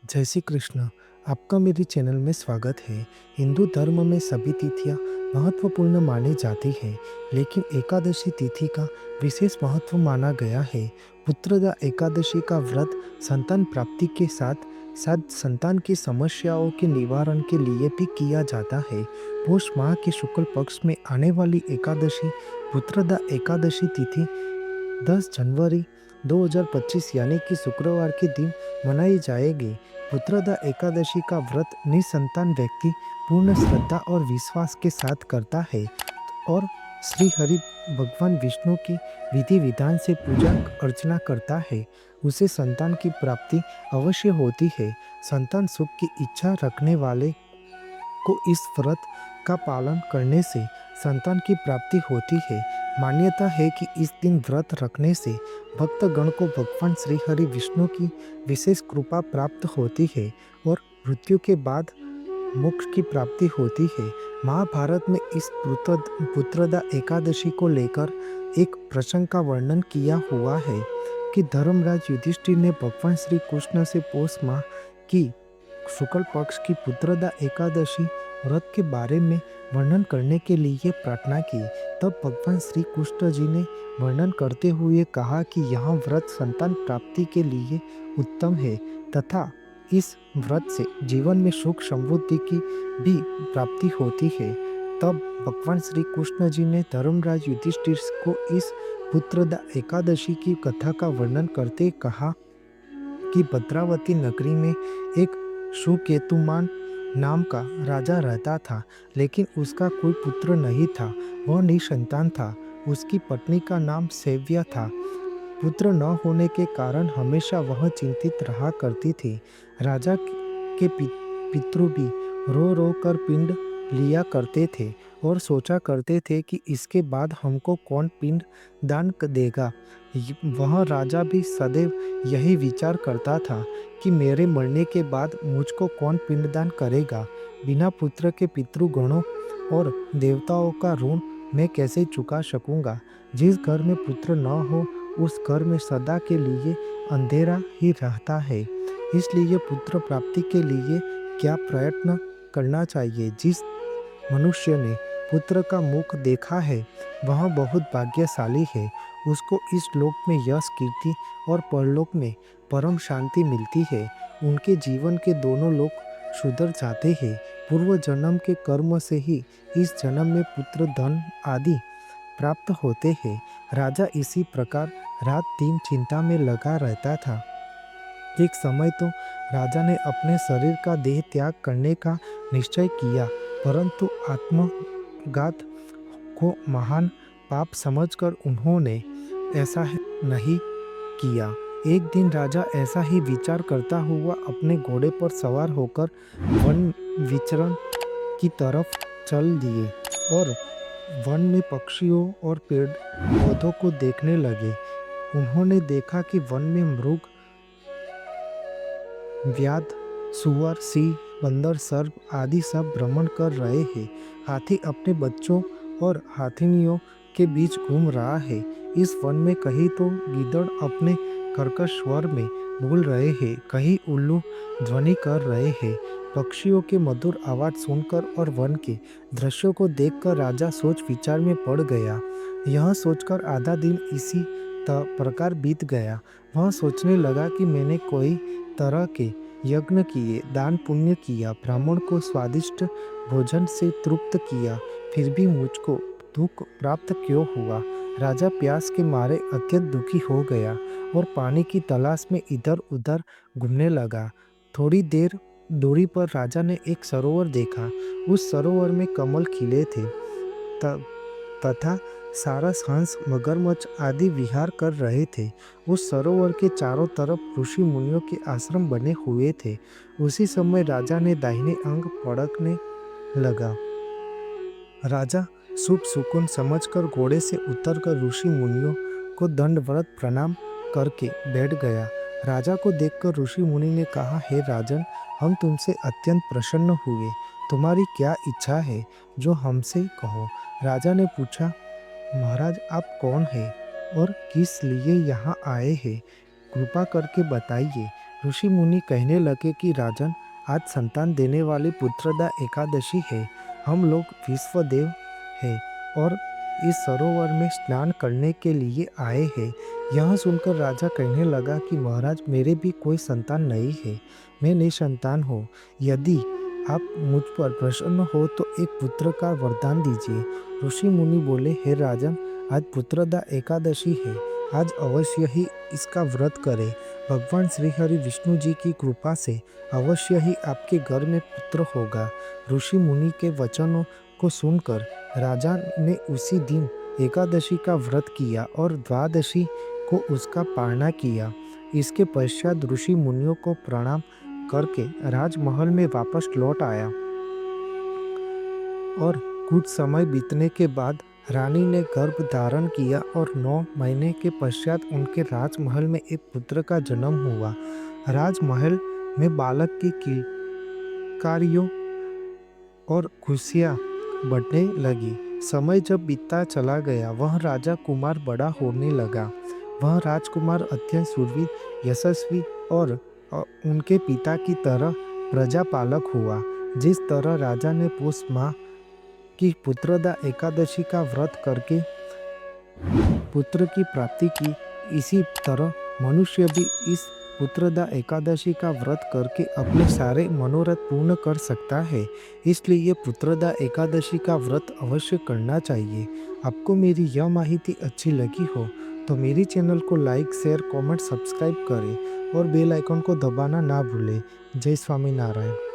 जय श्री कृष्ण। आपका मेरे चैनल में स्वागत है। हिंदू धर्म में सभी तिथियां महत्वपूर्ण मानी जाती हैं, लेकिन एकादशी तिथि का विशेष महत्व माना गया है। पुत्रदा एकादशी का व्रत संतान प्राप्ति के साथ साथ संतान की समस्याओं के निवारण के लिए भी किया जाता है। पौष माह के शुक्ल पक्ष में आने वाली एकादशी पुत्रदा एकादशी तिथि 10 जनवरी 2025 यानी कि शुक्रवार के दिन मनाई जाएगी। पुत्रदा एकादशी का व्रत निसंतान व्यक्ति पूर्ण श्रद्धा और विश्वास के साथ करता है और श्री हरि भगवान विष्णु की विधि विधान से पूजा अर्चना करता है। उसे संतान की प्राप्ति अवश्य होती है। संतान सुख की इच्छा रखने वाले को इस व्रत का पालन करने से संतान की प्राप्ति होती है। मान्यता है कि इस दिन व्रत रखने से भक्तगण को भगवान श्री हरि विष्णु की विशेष कृपा प्राप्त होती है और मृत्यु के बाद मोक्ष की प्राप्ति होती है। महाभारत में इस पुत्रदा एकादशी को लेकर एक प्रसंग का वर्णन किया हुआ है कि धर्मराज युधिष्ठिर ने भगवान श्री कृष्ण से पौष माह की शुक्ल पक्ष की पुत्रदा एकादशी व्रत के बारे में वर्णन करने के लिए प्रार्थना की। तब भगवान श्री कृष्ण जी ने वर्णन करते हुए कहा कि यह व्रत संतान प्राप्ति के लिए उत्तम है तथा इस व्रत से जीवन में सुख समृद्धि की भी प्राप्ति होती है। तब भगवान श्री कृष्ण जी ने धर्मराज युधिष्ठिर को इस पुत्रदा एकादशी की कथा का वर्णन करते कहा कि भद्रावती नगरी में एक सुकेतुमान नाम का राजा रहता था, लेकिन उसका कोई पुत्र नहीं था। वह निसंतान था। उसकी पत्नी का नाम सेव्या था। पुत्र न होने के कारण हमेशा वह चिंतित रहा करती थी। राजा के पितृ भी रो रो कर पिंड लिया करते थे और सोचा करते थे कि इसके बाद हमको कौन पिंड दान देगा। वह राजा भी सदैव यही विचार करता था कि मेरे मरने के बाद मुझको कौन पिंडदान करेगा। बिना पुत्र के पितृगणों और देवताओं का ऋण मैं कैसे चुका सकूंगा। जिस घर में पुत्र न हो उस घर में सदा के लिए अंधेरा ही रहता है। इसलिए पुत्र प्राप्ति के लिए क्या प्रयत्न करना चाहिए। जिस मनुष्य ने पुत्र का मुख देखा है वह बहुत भाग्यशाली है। उसको इस लोक में यश कीर्ति और परलोक में परम शांति मिलती है। उनके जीवन के दोनों लोक सुधर जाते हैं। पूर्व जन्म के कर्म से ही इस जन्म में पुत्र धन आदि प्राप्त होते हैं। राजा इसी प्रकार रात दिन चिंता में लगा रहता था। एक समय तो राजा ने अपने शरीर का देह त्याग करने का निश्चय किया, परंतु आत्मघात को महान पाप समझकर उन्होंने ऐसा नहीं किया। एक दिन राजा ऐसा ही विचार करता हुआ अपने घोड़े पर सवार होकर वन विचरण की तरफ चल दिए और वन में पक्षियों और पेड़ पौधों को देखने लगे। उन्होंने देखा कि वन में मृग, व्याध, सुअर, सिंह, बंदर, सर्प आदि सब भ्रमण कर रहे हैं। हाथी अपने बच्चों और हाथिनियों के बीच घूम रहा है। इस वन में कहीं तो गीदड़ अपने कर्कश स्वर में बोल रहे हैं, कहीं उल्लू ध्वनि कर रहे हैं। पक्षियों के मधुर आवाज सुनकर और वन के दृश्यों को देखकर राजा सोच विचार में पड़ गया। यह सोचकर आधा दिन इसी प्रकार बीत गया। वह सोचने लगा कि मैंने कोई तरह के यज्ञ किए, दान पुण्य किया, ब्राह्मण को स्वादिष्ट भोजन से तृप्त किया, फिर भी मुझको दुख प्राप्त क्यों हुआ। राजा प्यास के मारे अत्यंत दुखी हो गया और पानी की तलाश में इधर उधर घूमने लगा। थोड़ी देर दूरी पर राजा ने एक सरोवर देखा। उस सरोवर में कमल खिले थे तथा सारस, हंस, मगरमच्छ आदि विहार कर रहे थे। उस सरोवर के चारों तरफ ऋषि मुनियों के आश्रम बने हुए थे। उसी समय राजा ने दाहिने अंग फड़कने लगा। राजा शुभ सुकून समझकर घोड़े से उतरकर ऋषि मुनियों को दंडवत प्रणाम करके बैठ गया। राजा को देखकर ऋषि मुनि ने कहा, हे राजन, हम तुमसे अत्यंत प्रसन्न हुए। तुम्हारी क्या इच्छा है, जो हमसे कहो। राजा ने पूछा, महाराज, आप कौन हैं और किस लिए यहाँ आए हैं? कृपा करके बताइए। ऋषि मुनि कहने लगे कि राजन, आज संतान देने वाली पुत्रदा एकादशी है। हम लोग विश्वदेव हैं और इस सरोवर में स्नान करने के लिए आए हैं। यह सुनकर राजा कहने लगा कि महाराज, मेरे भी कोई संतान नहीं है, मैं निसंतान हूँ। यदि आप मुझ पर प्रसन्न हो तो एक पुत्र का वरदान दीजिए। ऋषि मुनि बोले, हे राजन, आज पुत्रदा एकादशी है, आज अवश्य ही इसका व्रत करें। भगवान श्री हरि विष्णु जी की कृपा से अवश्य ही आपके घर में पुत्र होगा। ऋषि मुनि के वचनों को सुनकर राजा ने उसी दिन एकादशी का व्रत किया और द्वादशी को उसका पालना किया। इसके पश्चात ऋषि मुनियों को प्रणाम करके राजमहल में वापस लौट आया और कुछ समय बीतने के बाद रानी ने गर्भ धारण किया और 9 महीने के पश्चात उनके राजमहल में एक पुत्र का जन्म हुआ। राजमहल में बालक की किलकारियों और खुशियाँ बढ़ने लगी। समय जब बीतता चला गया, वह राजा कुमार बड़ा होने लगा। वह राजकुमार अत्यंत शूरवीर, यशस्वी और उनके पिता की तरह प्रजापालक हुआ। जिस तरह राजा ने पुष माह की पुत्रदा एकादशी का व्रत करके पुत्र की प्राप्ति की, इसी तरह मनुष्य भी इस पुत्रदा एकादशी का व्रत करके अपने सारे मनोरथ पूर्ण कर सकता है। इसलिए पुत्रदा एकादशी का व्रत अवश्य करना चाहिए। आपको मेरी यह माहिती अच्छी लगी हो तो मेरी चैनल को लाइक, शेयर, कमेंट, सब्सक्राइब करें और बेल आइकन को दबाना ना भूलें। जय स्वामीनारायण।